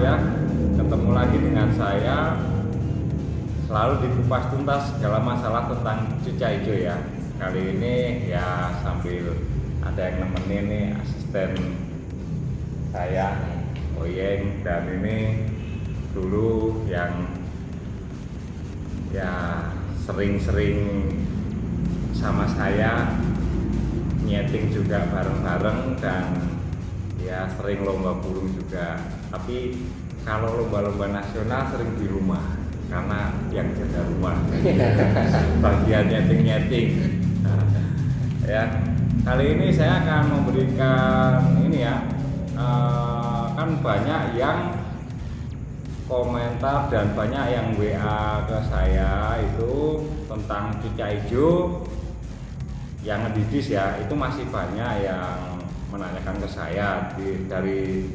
ya, ketemu lagi dengan saya. Selalu dikupas tuntas segala masalah tentang cuca hijau ya. Kali ini ya sambil ada yang nemenin nih, asisten saya Oyeng, dan ini dulu yang ya sering-sering sama saya nyeting juga bareng-bareng, dan ya sering lomba burung juga. Tapi kalau lomba-lomba nasional sering di rumah karena yang jaga rumah bagian nyeting-nyeting. Ya, kali ini saya akan memberikan ini ya, kan banyak yang komentar dan banyak yang WA ke saya itu tentang cuca hijau yang ngedidis ya. Itu masih banyak yang menanyakan ke saya dari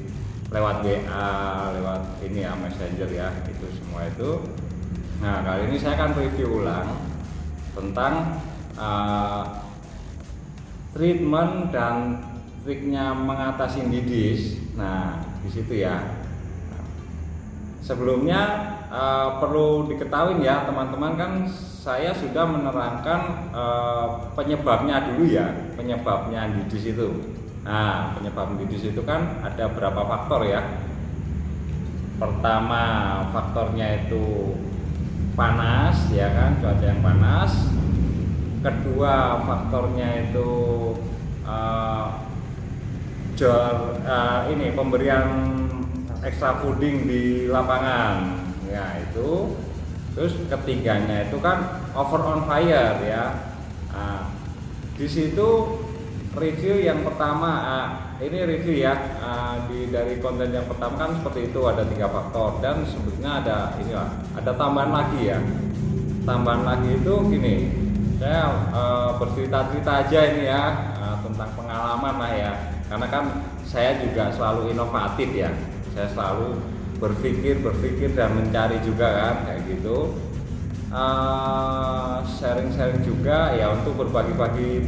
lewat WA, lewat ini ya, Messenger ya, itu semua itu. Nah, kali ini saya akan review ulang tentang treatment dan triknya mengatasi didis. Nah, di situ ya. Sebelumnya perlu diketahui ya teman-teman, kan saya sudah menerangkan penyebabnya dulu ya, penyebabnya didis itu. Nah, penyebab didis itu kan ada berapa faktor ya. Pertama, faktornya itu panas ya kan, cuaca yang panas. Kedua, faktornya itu ini pemberian extra fooding di lapangan ya itu. Terus ketiganya itu kan over on fire ya. Nah, di situ review yang pertama, ini review ya, dari konten yang pertama kan seperti itu, ada 3 faktor, dan sebetulnya ada inilah, ada tambahan lagi ya. Tambahan lagi itu gini, saya bercerita-cerita aja ini ya, tentang pengalaman lah ya, karena kan saya juga selalu inovatif ya, saya selalu berpikir dan mencari juga kan kayak gitu. Sharing-sharing juga ya untuk berbagi-bagi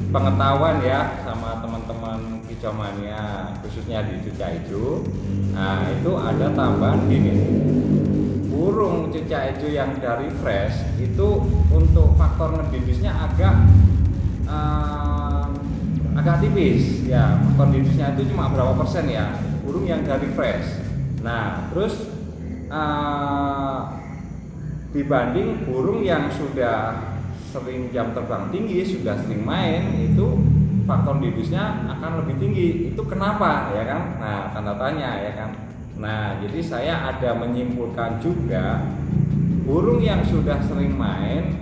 pengetahuan ya sama teman-teman kicau mania, khususnya di cuca hijau. Nah, itu ada tambahan gini, burung cuca hijau yang dari fresh itu untuk faktor ngedidisnya agak tipis ya. Faktor didisnya itu cuma berapa persen ya, burung yang dari fresh. Nah, terus dibanding burung yang sudah sering jam terbang tinggi, sudah sering main, itu faktor didisnya akan lebih tinggi. Itu kenapa ya kan? Nah, tanda tanya ya kan. Nah, jadi saya ada menyimpulkan juga, burung yang sudah sering main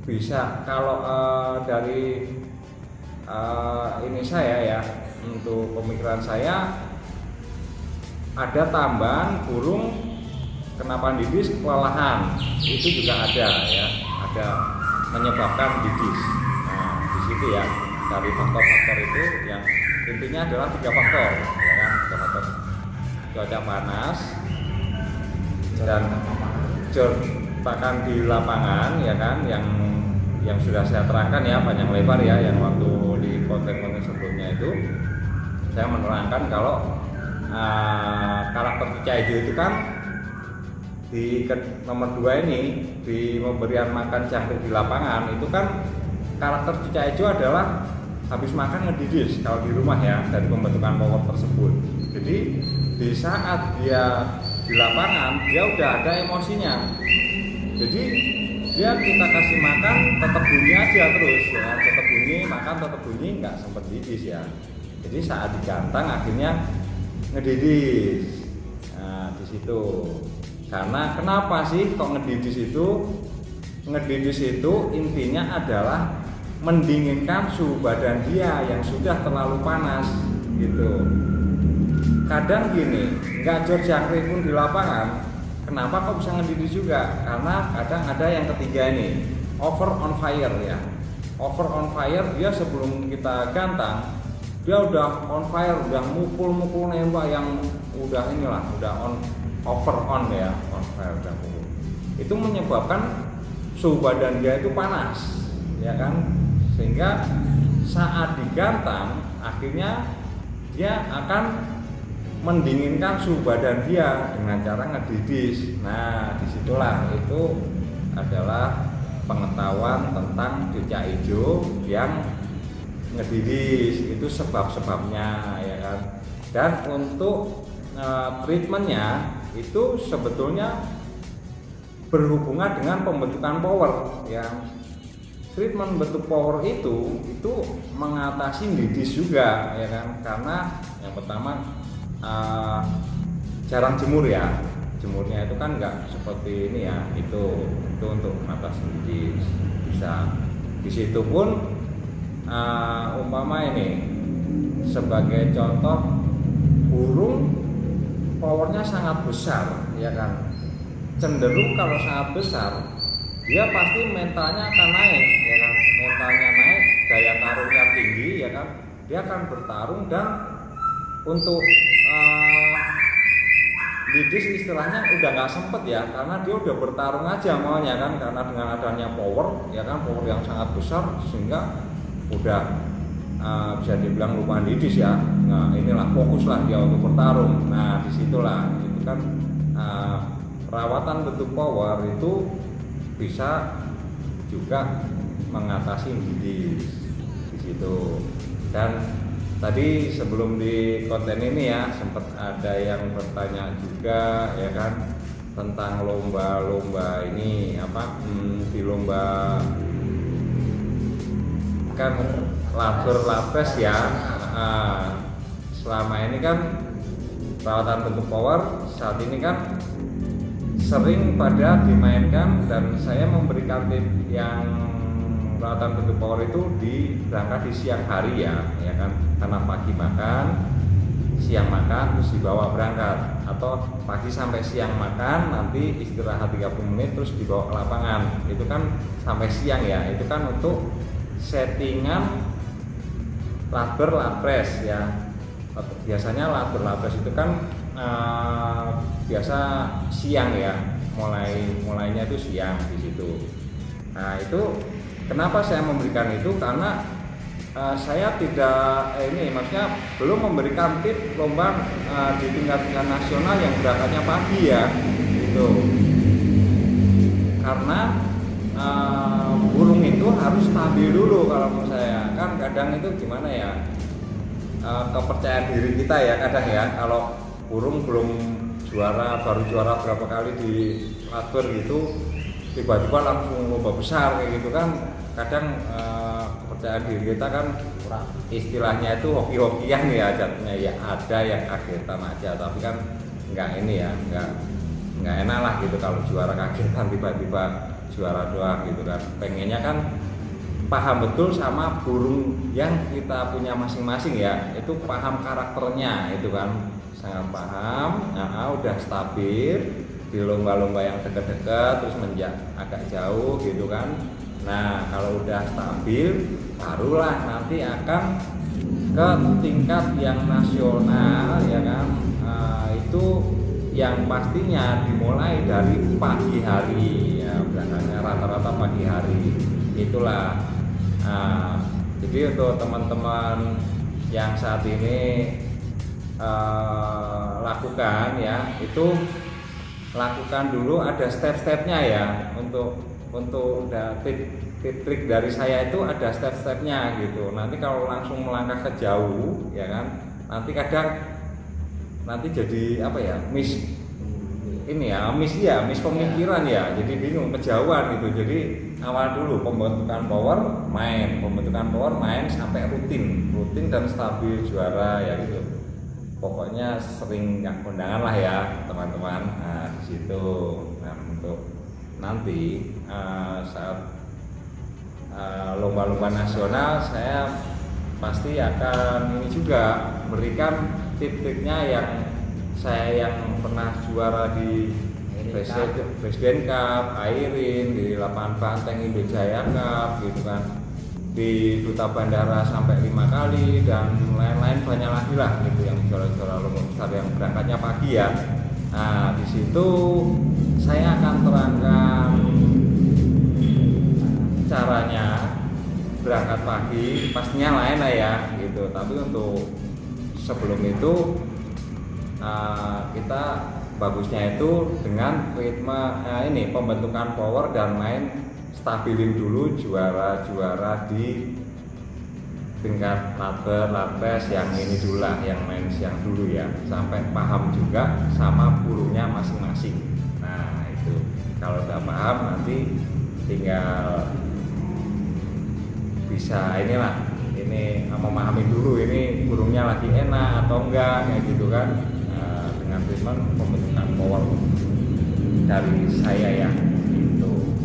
bisa, kalau dari ini saya ya, untuk pemikiran saya, ada tambahan burung kenapa didis kelelahan, itu juga ada ya, ada menyebabkan didis. Nah, di situ ya, dari faktor-faktor itu yang intinya adalah 3 faktor ya kan. 3 faktor: cuaca panas, dan jortakan di lapangan ya kan, yang sudah saya terangkan ya panjang lebar ya, yang waktu di konten-konten sebelumnya itu saya menerangkan kalau karakter cuca hijau itu kan di nomor 2 ini, di pemberian makan jangkrik di lapangan, itu kan karakter cuca hijau adalah habis makan ngedidis kalau di rumah ya, dari pembentukan power tersebut. Jadi di saat dia di lapangan, dia udah ada emosinya. Jadi dia kita kasih makan tetap bunyi aja terus ya, tetap bunyi, makan tetap bunyi, nggak sempet didis ya. Jadi saat digantang akhirnya ngedidis. Nah, di situ. Karena kenapa sih kok ngedidis itu? Ngedidis itu intinya adalah mendinginkan suhu badan dia yang sudah terlalu panas gitu. Kadang gini, nggak jor jangkrik pun di lapangan, kenapa kok bisa ngedidis juga? Karena kadang ada yang ketiga ini, over on fire ya. Over on fire, dia sebelum kita gantang, dia udah on fire, udah mukul nembak yang udah inilah, udah over on ya, on fire udah mukul. Itu menyebabkan suhu badan dia itu panas ya kan, sehingga saat digantang akhirnya dia akan mendinginkan suhu badan dia dengan cara ngedidis. Nah, disitulah itu adalah pengetahuan tentang cucak hijau yang ngedidis, itu sebab-sebabnya ya kan. Dan untuk treatmentnya itu sebetulnya berhubungan dengan pembentukan power ya. Treatment bentuk power itu mengatasi didis juga ya kan, karena yang pertama jarang jemur ya, jemurnya itu kan nggak seperti ini ya, itu untuk mengatasi didis bisa. Di situ pun umpama ini sebagai contoh, burung powernya sangat besar ya kan, cenderung kalau sangat besar dia pasti mentalnya akan naik ya kan, mentalnya naik, daya taruhnya tinggi ya kan, dia akan bertarung. Dan untuk didis istilahnya udah nggak sempet ya, karena dia udah bertarung aja maunya kan, karena dengan adanya power ya kan, power yang sangat besar sehingga udah bisa dibilang lupa didis ya. Nah inilah fokuslah dia untuk bertarung. Nah disitulah itu kan perawatan bentuk power itu bisa juga mengatasi didis di situ. Dan tadi sebelum di konten ini ya sempat ada yang bertanya juga ya kan tentang lomba-lomba ini apa, di lomba kan labes ya. Selama ini kan perawatan bentuk power saat ini kan sering pada dimainkan, dan saya memberikan tip yang perawatan bentuk power itu berangkat di siang hari ya kan, karena pagi makan, siang makan, terus dibawa berangkat, atau pagi sampai siang makan, nanti istirahat 30 menit terus dibawa ke lapangan. Itu kan sampai siang ya, itu kan untuk settingan laber lapres ya. Biasanya laber lapres itu kan biasa siang ya, mulainya itu siang di situ. Nah itu kenapa saya memberikan itu, karena saya tidak maksudnya belum memberikan tip lomba di tingkat nasional yang berangkatnya pagi ya gitu. Karena burung itu harus stabil dulu kalau menurut saya kan. Kadang itu gimana ya, kepercayaan diri kita ya kadang ya, kalau burung baru juara berapa kali di labor gitu, tiba-tiba langsung lomba besar kayak gitu kan, kadang kepercayaan diri kita kan istilahnya itu hoki-hokian ya jatuhnya ya, ada yang kagetan aja, tapi kan nggak ini ya, nggak enak lah gitu kalau juara kagetan tiba-tiba juara doang gitu kan. Pengennya kan paham betul sama burung yang kita punya masing-masing ya, itu paham karakternya itu kan, sangat paham. Udah stabil di lomba-lomba yang dekat-dekat terus agak jauh gitu kan. Nah kalau udah stabil barulah nanti akan ke tingkat yang nasional ya kan. Itu yang pastinya dimulai dari pagi hari ya, berangkatnya rata-rata pagi hari itulah. Jadi untuk teman-teman yang saat ini lakukan ya, itu lakukan dulu, ada step-stepnya ya. Untuk tip-trik dari saya itu ada step-stepnya gitu. Nanti kalau langsung melangkah ke jauh ya kan, nanti jadi apa ya, miss pemikiran ya, jadi bingung kejauhan gitu. Jadi awal dulu pembentukan power main sampai rutin dan stabil juara ya gitu. Pokoknya sering kondangan lah ya teman-teman. Nah di situ, nah untuk nanti saat lomba-lomba nasional saya pasti akan ini juga berikan tip-tipnya yang pernah juara di Presiden Cup, Airin, di lapangan Banteng Indojaya Cup gitu kan, di Duta Bandara sampai 5 kali, dan lain-lain banyak lagi lah gitu yang juara-juara lomba besar yang berangkatnya pagi ya. Nah di situ saya akan terangkan caranya berangkat pagi, pastinya lain lah ya gitu. Tapi untuk sebelum itu kita bagusnya itu dengan ritme ini pembentukan power dan main stabilin dulu juara-juara di tingkat lates yang ini dulu lah, yang main siang dulu ya, sampai paham juga sama burunya masing-masing. Nah itu kalau udah paham nanti tinggal bisa ini memahami dulu ini burungnya lagi enak atau enggak kayak gitu kan, dengan treatment pembentukan power dari saya ya gitu.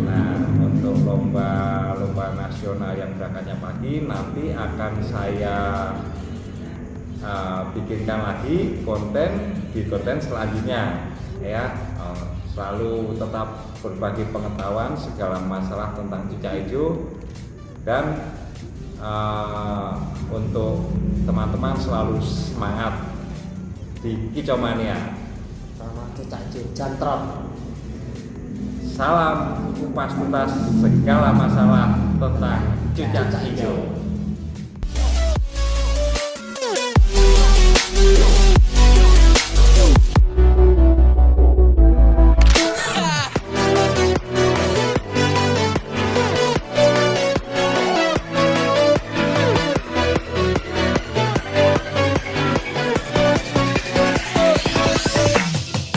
Nah untuk lomba nasional yang berangkatnya pagi nanti akan saya bikinkan lagi di konten selanjutnya ya, selalu tetap berbagi pengetahuan segala masalah tentang cucak hijau dan untuk teman-teman selalu semangat di Kicomania. Sama cucak hijau jantrot. Salam kupas tuntas segala masalah tentang cucak hijau.